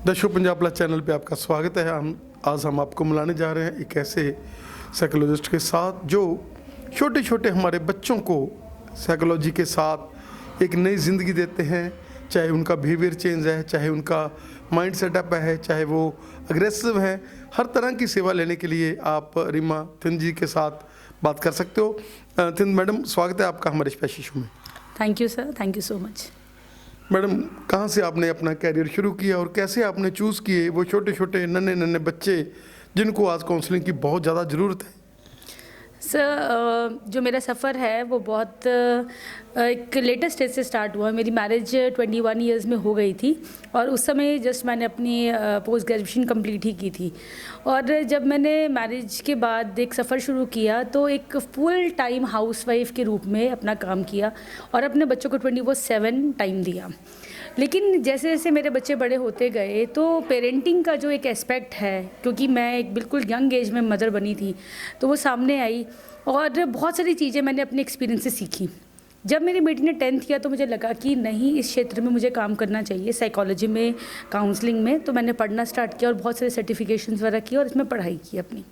दशो Punjab plus channel पे आपका स्वागत है। आज हम आपको मिलाने जा रहे हैं एक ऐसे साइकोलॉजिस्ट के साथ जो छोटे छोटे हमारे बच्चों को साइकोलॉजी के साथ एक नई ज़िंदगी देते हैं। चाहे उनका बिहेवियर चेंज है, चाहे उनका माइंड सेटअप है, चाहे वो अग्रेसिव हैं, हर तरह की सेवा लेने के लिए आप रीमा थिंद जी के साथ बात कर सकते हो। थिंद मैडम, स्वागत है आपका हमारे स्पेशल शो में। Thank you sir, thank you so much. Madam, कहाँ से आपने अपना कैरियर शुरू किया और कैसे आपने चूज़ किए वो छोटे छोटे नन्हे बच्चे जिनको आज काउंसलिंग की बहुत ज़्यादा ज़रूरत है? सर, जो मेरा सफ़र है वो बहुत एक लेटेस्ट स्टेज से स्टार्ट हुआ। मेरी मैरिज 21 इयर्स में हो गई थी और उस समय जस्ट मैंने अपनी पोस्ट ग्रेजुएशन कंप्लीट ही की थी। और जब मैंने मैरिज के बाद एक सफ़र शुरू किया तो एक फुल टाइम हाउसवाइफ के रूप में अपना काम किया और अपने बच्चों को 24/7 टाइम दिया। लेकिन जैसे जैसे मेरे बच्चे बड़े होते गए तो पेरेंटिंग का जो एक एस्पेक्ट है, क्योंकि मैं एक बिल्कुल यंग एज में मदर बनी थी, तो वो सामने आई और बहुत सारी चीज़ें मैंने अपने एक्सपीरियंस से सीखी। जब मेरी बेटी ने 10th किया तो मुझे लगा कि नहीं, इस क्षेत्र में मुझे काम करना चाहिए, साइकोलॉजी में, काउंसलिंग में। तो मैंने पढ़ना स्टार्ट किया और बहुत सारे सर्टिफिकेशंस वगैरह किए और इसमें पढ़ाई की अपनी।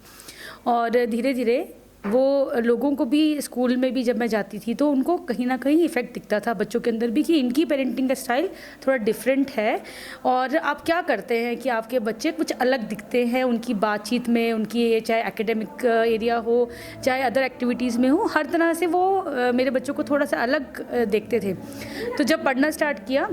और धीरे धीरे वो लोगों को भी, स्कूल में भी जब मैं जाती थी तो उनको कहीं ना कहीं इफ़ेक्ट दिखता था बच्चों के अंदर भी कि इनकी पेरेंटिंग का स्टाइल थोड़ा डिफरेंट है और आप क्या करते हैं कि आपके बच्चे कुछ अलग दिखते हैं उनकी बातचीत में, उनकी चाहे एकेडमिक एरिया हो चाहे अदर एक्टिविटीज़ में हो, हर तरह से वो मेरे बच्चों को थोड़ा सा अलग देखते थे। तो जब पढ़ना स्टार्ट किया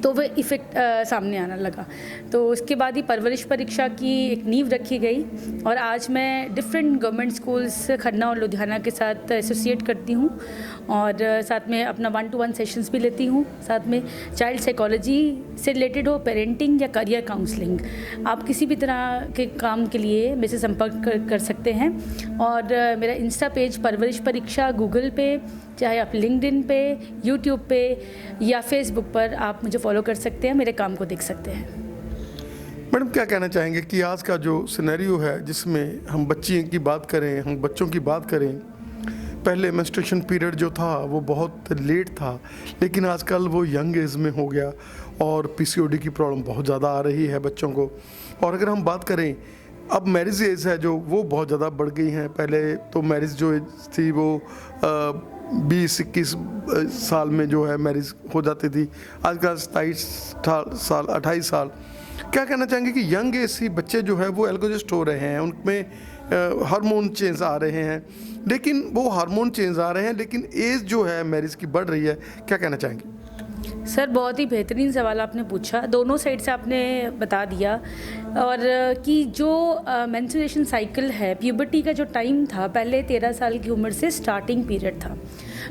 तो वो इफ़ेक्ट सामने आना लगा। तो उसके बाद ही परवरिश परीक्षा की एक नींव रखी गई और आज मैं डिफरेंट गवर्नमेंट स्कूल्स खन्ना और लुधियाना के साथ एसोसिएट करती हूँ और साथ में अपना 1-to-1 सेशंस भी लेती हूँ। साथ में चाइल्ड साइकोलॉजी से रिलेटेड हो, पेरेंटिंग या करियर काउंसलिंग, आप किसी भी तरह के काम के लिए मेरे से संपर्क कर सकते हैं। और मेरा इंस्टा पेज परवरिश परीक्षा गूगल पे, चाहे आप लिंक्डइन पे, यूट्यूब पे या फेसबुक पर आप मुझे फॉलो कर सकते हैं, मेरे काम को देख सकते हैं। मैडम, क्या कहना चाहेंगे कि आज का जो सिनेरियो है जिसमें हम बच्ची की बात करें, हम बच्चों की बात करें, पहले मेंस्ट्रुएशन पीरियड जो था वो बहुत लेट था, लेकिन आजकल वो यंग एज में हो गया और पीसीओडी की प्रॉब्लम बहुत ज़्यादा आ रही है बच्चों को। और अगर हम बात करें अब मैरिज एज है जो वो बहुत ज़्यादा बढ़ गई हैं। पहले तो मैरिज जो एज थी वो 20-21 साल में जो है मैरिज हो जाती थी, आजकल 27 साल 28 साल। क्या कहना चाहेंगे कि यंग एज से बच्चे जो है वो एल्कोजिस्ट हो रहे हैं, उनमें हार्मोन चेंज आ रहे हैं, लेकिन वो हार्मोन चेंज आ रहे हैं लेकिन एज जो है मैरिज की बढ़ रही है, क्या कहना चाहेंगे? सर, बहुत ही बेहतरीन सवाल आपने पूछा, दोनों साइड से आपने बता दिया। और कि जो मेंस्ट्रुएशन साइकिल है, प्यूबर्टी का जो टाइम था, पहले 13 साल की उम्र से स्टार्टिंग पीरियड था,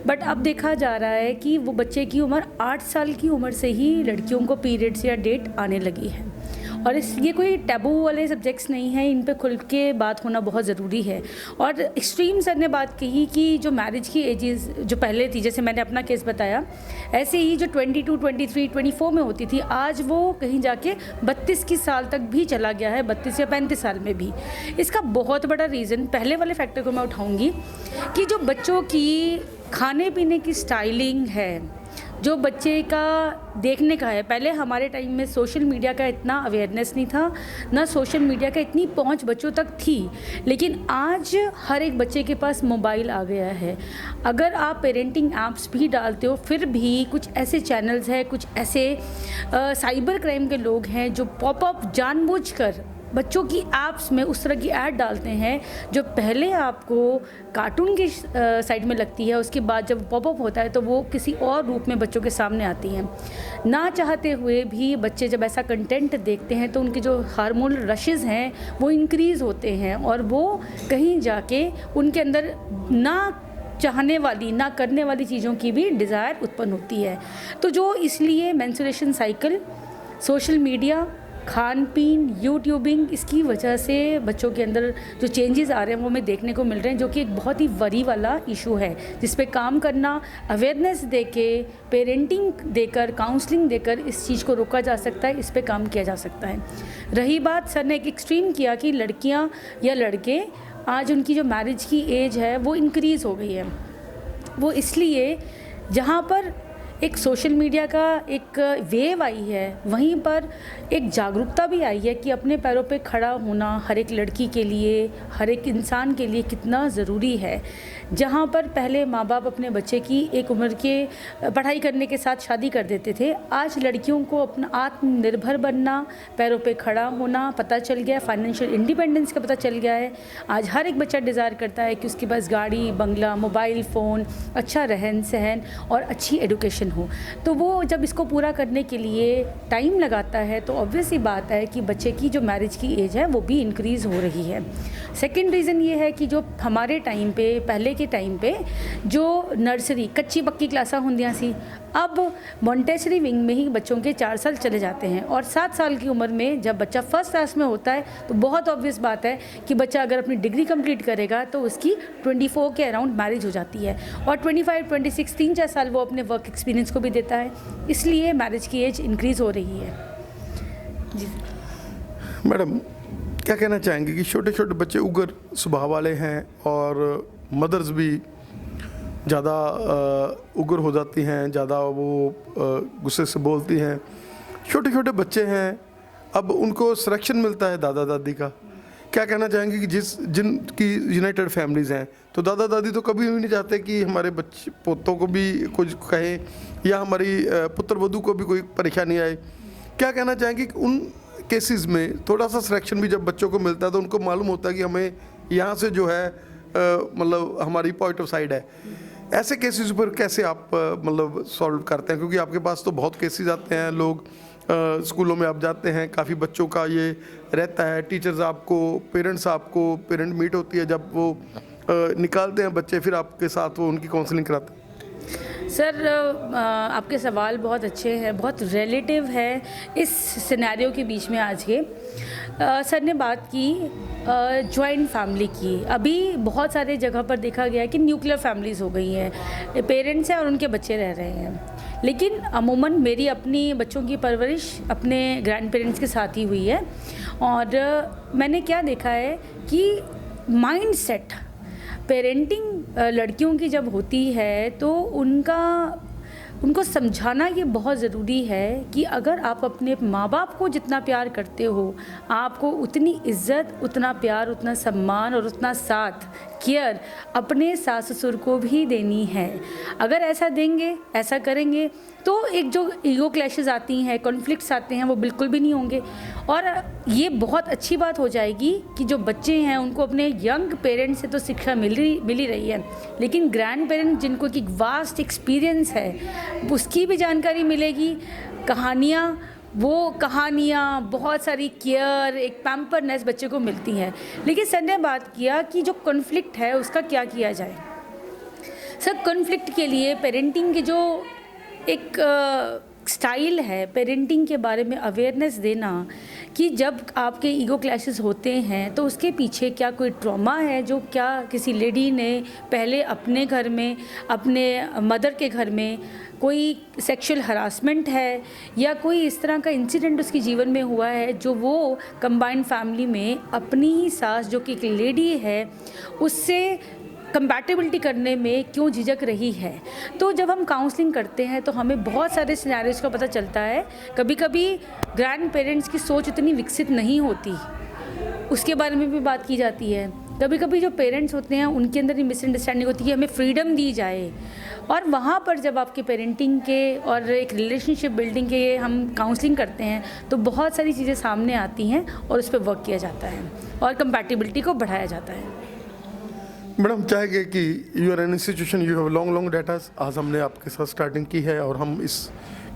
बट अब देखा जा रहा है कि वो बच्चे की उम्र 8 साल की उम्र से ही लड़कियों को पीरियड्स या डेट आने लगी है। और ये कोई टैबू वाले सब्जेक्ट्स नहीं हैं, इन पे खुल के बात होना बहुत ज़रूरी है। और एक्सट्रीम सर ने बात कही कि जो मैरिज की एजेस जो पहले थी, जैसे मैंने अपना केस बताया, ऐसे ही जो 22, 23, 24 में होती थी, आज वो कहीं जाके 32 की साल तक भी चला गया है, 32 या 35 साल में भी। इसका बहुत बड़ा रीज़न, पहले वाले फैक्टर को मैं उठाऊँगी कि जो बच्चों की खाने पीने की स्टाइलिंग है, जो बच्चे का देखने का है। पहले हमारे टाइम में सोशल मीडिया का इतना अवेयरनेस नहीं था, ना सोशल मीडिया का इतनी पहुंच बच्चों तक थी, लेकिन आज हर एक बच्चे के पास मोबाइल आ गया है। अगर आप पेरेंटिंग ऐप्स भी डालते हो, फिर भी कुछ ऐसे चैनल्स हैं, कुछ ऐसे साइबर क्राइम के लोग हैं जो पॉपअप जानबूझकर बच्चों की ऐप्स में उस तरह की ऐड डालते हैं जो पहले आपको कार्टून की साइड में लगती है, उसके बाद जब पॉपअप होता है तो वो किसी और रूप में बच्चों के सामने आती हैं। ना चाहते हुए भी बच्चे जब ऐसा कंटेंट देखते हैं तो उनके जो हार्मोनल रशेज़ हैं वो इंक्रीज़ होते हैं और वो कहीं जाके उनके अंदर ना चाहने वाली, ना करने वाली चीज़ों की भी डिज़ायर उत्पन्न होती है। तो जो इसलिए मेंस्ट्रुएशन साइकिल, सोशल मीडिया, खान पीन, यूट्यूबिंग, इसकी वजह से बच्चों के अंदर जो चेंजेस आ रहे हैं वो हमें देखने को मिल रहे हैं, जो कि एक बहुत ही वरी वाला इशू है, जिस पे काम करना, अवेयरनेस देके, पेरेंटिंग देकर, काउंसलिंग देकर इस चीज़ को रोका जा सकता है, इस पे काम किया जा सकता है। रही बात, सर ने एक एक्सट्रीम किया कि लड़कियाँ या लड़के, आज उनकी जो मैरिज की एज है वो इंक्रीज़ हो गई है। वो इसलिए जहाँ पर एक सोशल मीडिया का एक वेव आई है, वहीं पर एक जागरूकता भी आई है कि अपने पैरों पे खड़ा होना हर एक लड़की के लिए, हर एक इंसान के लिए कितना ज़रूरी है। जहाँ पर पहले माँ बाप अपने बच्चे की एक उम्र के पढ़ाई करने के साथ शादी कर देते थे, आज लड़कियों को अपना आत्मनिर्भर बनना, पैरों पे खड़ा होना पता चल गया, फाइनेंशियल इंडिपेंडेंस का पता चल गया है। आज हर एक बच्चा डिज़ायर करता है कि उसके पास गाड़ी, बंगला, मोबाइल फ़ोन, अच्छा रहन सहन और अच्छी एजुकेशन हो। तो वो जब इसको पूरा करने के लिए टाइम लगाता है तो ऑब्वियस ही बात है कि बच्चे की जो मैरिज की एज है वो भी इंक्रीज़ हो रही है। सेकेंड रीज़न ये है कि जो हमारे टाइम पे, पहले के टाइम पे जो नर्सरी कच्ची पक्की क्लासा होंदियां सी, अब मॉन्टेसरी विंग में ही बच्चों के 4 साल चले जाते हैं और 7 साल की उम्र में जब बच्चा फर्स्ट क्लास में होता है तो बहुत ऑब्वियस बात है कि बच्चा अगर अपनी डिग्री कंप्लीट करेगा तो उसकी 24 के अराउंड मैरिज हो जाती है और 25, 26, 3-4 साल वो अपने वर्क एक्सपीरियंस को भी देता है, इसलिए मैरिज की एज इंक्रीज़ हो रही है। जी मैडम, क्या कहना चाहेंगे कि छोटे छोटे बच्चे उग्र स्वभाव वाले हैं और मदर्स भी ज़्यादा उग्र हो जाती हैं, ज़्यादा वो गुस्से से बोलती हैं। छोटे छोटे बच्चे हैं, अब उनको संरक्षण मिलता है दादा दादी का। क्या कहना चाहेंगे कि जिनकी यूनाइटेड फैमिलीज़ हैं तो दादा दादी तो कभी भी नहीं चाहते कि हमारे बच्चे पोतों को भी कुछ कहें या हमारी पुत्र वधू को भी कोई परेशानी आए। क्या कहना चाहेंगे कि उन केसेस में थोड़ा सा सिलेक्शन भी जब बच्चों को मिलता है तो उनको मालूम होता है कि हमें यहाँ से जो है मतलब हमारी पॉइंट ऑफ साइड है। ऐसे केसेस पर कैसे आप मतलब सॉल्व करते हैं, क्योंकि आपके पास तो बहुत केसेस आते हैं, लोग स्कूलों में आप जाते हैं, काफ़ी बच्चों का ये रहता है, टीचर्स आपको, पेरेंट मीट होती है, जब वो निकालते हैं बच्चे फिर आपके साथ वो उनकी काउंसलिंग कराते हैं। सर, आपके सवाल बहुत अच्छे हैं, बहुत रिलेटिव है इस सिनेरियो के बीच में आज के। सर ने बात की जॉइंट फैमिली की। अभी बहुत सारे जगह पर देखा गया है कि न्यूक्लियर फैमिलीज़ हो गई हैं, पेरेंट्स हैं और उनके बच्चे रह रहे हैं। लेकिन अमूमन मेरी अपनी बच्चों की परवरिश अपने ग्रैंड पेरेंट्स के साथ ही हुई है और मैंने क्या देखा है कि माइंड सेट पेरेंटिंग लड़कियों की जब होती है तो उनको समझाना ये बहुत ज़रूरी है कि अगर आप अपने माँ बाप को जितना प्यार करते हो, आपको उतनी इज़्ज़त, उतना प्यार, उतना सम्मान और उतना साथ, केयर अपने सास ससुर को भी देनी है। अगर ऐसा देंगे, ऐसा करेंगे तो एक जो ईगो क्लैशेस आती हैं, कॉन्फ्लिक्ट्स आते हैं, वो बिल्कुल भी नहीं होंगे और ये बहुत अच्छी बात हो जाएगी कि जो बच्चे हैं उनको अपने यंग पेरेंट्स से तो शिक्षा मिल ही रही है, लेकिन ग्रैंड पेरेंट्स जिनको एक वास्ट एक्सपीरियंस है उसकी भी जानकारी मिलेगी। कहानियाँ बहुत सारी केयर, एक पैम्परनेस बच्चे को मिलती हैं। लेकिन सर ने बात किया कि जो कॉन्फ्लिक्ट है उसका क्या किया जाए। सर, कॉन्फ्लिक्ट के लिए पेरेंटिंग की जो एक स्टाइल है, पेरेंटिंग के बारे में अवेयरनेस देना कि जब आपके ईगो क्लैशेस होते हैं तो उसके पीछे क्या कोई ट्रॉमा है जो क्या किसी लेडी ने पहले अपने घर में, अपने मदर के घर में कोई सेक्सुअल हरासमेंट है या कोई इस तरह का इंसिडेंट उसके जीवन में हुआ है जो वो कंबाइंड फैमिली में अपनी ही सास जो कि एक लेडी है उससे कंपैटिबिलिटी करने में क्यों झिझक रही है। तो जब हम काउंसलिंग करते हैं तो हमें बहुत सारे सिनेरियोज़ का पता चलता है। कभी कभी ग्रैंड पेरेंट्स की सोच इतनी विकसित नहीं होती, उसके बारे में भी बात की जाती है। कभी कभी जो पेरेंट्स होते हैं उनके अंदर ये मिसअंडरस्टैंडिंग होती है कि हमें फ्रीडम दी जाए, और वहाँ पर जब आपके पेरेंटिंग के और एक रिलेशनशिप बिल्डिंग के हम काउंसलिंग करते हैं तो बहुत सारी चीज़ें सामने आती हैं और उस पर वर्क किया जाता है और कंपैटिबिलिटी को बढ़ाया जाता है। मैडम, चाहेंगे कि you are an institution, you have long datas. आज हमने आपके साथ स्टार्टिंग की है और हम इस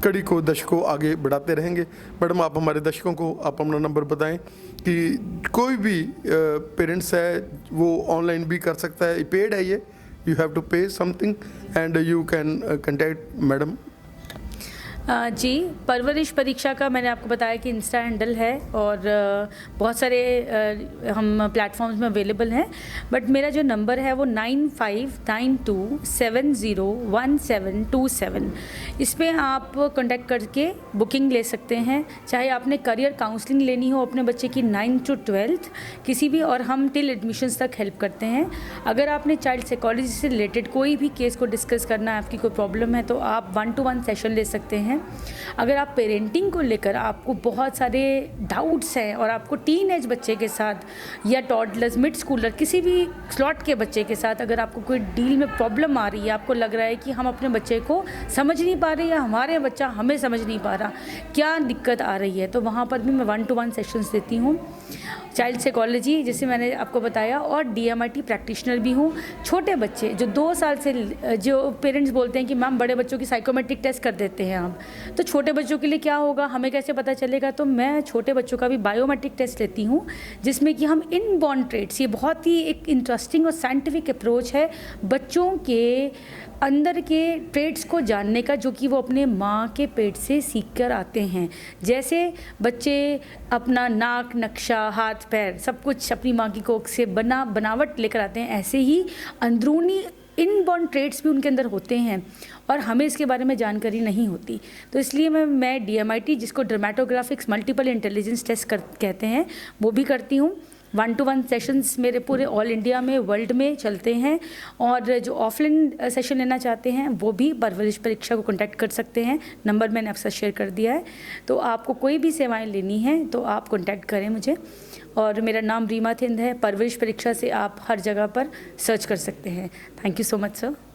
कड़ी को दशकों आगे बढ़ाते रहेंगे। मैडम, आप हमारे दर्शकों को आप अपना नंबर बताएं कि कोई भी पेरेंट्स है वो ऑनलाइन भी कर सकता है, पेड है ये, you have to pay something and you can contact madam. जी, परवरिश परीक्षा का मैंने आपको बताया कि इंस्टा हैंडल है और बहुत सारे हम प्लेटफॉर्म्स में अवेलेबल हैं, बट मेरा जो नंबर है वो 9592701727। इस पे आप कांटेक्ट करके बुकिंग ले सकते हैं, चाहे आपने करियर काउंसलिंग लेनी हो अपने बच्चे की 9th to 12th किसी भी, और हम टिल एडमिशन्स तक हेल्प करते हैं। अगर आपने चाइल्ड साइकोलॉजी से रिलेटेड कोई भी केस को डिस्कस करना है, आपकी कोई प्रॉब्लम है, तो आप 1-to-1 सेशन ले सकते हैं। अगर आप पेरेंटिंग को लेकर आपको बहुत सारे डाउट्स हैं और आपको टीन एज बच्चे के साथ या टॉडलर्स, मिड स्कूलर, किसी भी स्लॉट के बच्चे के साथ अगर आपको कोई डील में प्रॉब्लम आ रही है, आपको लग रहा है कि हम अपने बच्चे को समझ नहीं पा रहे या हमारे बच्चा हमें समझ नहीं पा रहा, क्या दिक्कत आ रही है, तो वहाँ पर भी मैं 1-to-1 सेशंस देती हूँ। चाइल्ड साइकोलॉजी जैसे मैंने आपको बताया, और DMIT प्रैक्टिशनर भी हूँ। छोटे बच्चे जो 2 साल से, जो पेरेंट्स बोलते हैं कि मैम बड़े बच्चों की साइकोमेट्रिक टेस्ट कर देते हैं हम, तो छोटे बच्चों के लिए क्या होगा, हमें कैसे पता चलेगा, तो मैं छोटे बच्चों का भी बायोमेट्रिक टेस्ट लेती हूँ, जिसमें कि हम इनबॉर्न ट्रेट्स, ये बहुत ही एक इंटरेस्टिंग और साइंटिफिक अप्रोच है बच्चों के अंदर के ट्रेड्स को जानने का, जो कि वो अपने माँ के पेट से सीख कर आते हैं। जैसे बच्चे अपना नाक, नक्शा, हाथ पैर सब कुछ अपनी माँ की कोख से बनावट लेकर आते हैं, ऐसे ही अंदरूनी इनबॉर्न ट्रेड्स भी उनके अंदर होते हैं और हमें इसके बारे में जानकारी नहीं होती। तो इसलिए मैं DMIT, जिसको ड्रामेटोग्राफिक्स मल्टीपल इंटेलिजेंस टेस्ट कहते हैं, वो भी करती हूँ। 1-to-1 सेशंस मेरे पूरे ऑल इंडिया में, वर्ल्ड में चलते हैं, और जो ऑफलाइन सेशन लेना चाहते हैं वो भी परवरिश परीक्षा को कांटेक्ट कर सकते हैं। नंबर मैंने आपसे शेयर कर दिया है, तो आपको कोई भी सेवाएं लेनी हैं तो आप कांटेक्ट करें मुझे। और मेरा नाम रीमा थिंद है। परवरिश परीक्षा से आप हर जगह पर सर्च कर सकते हैं। Thank you so much sir.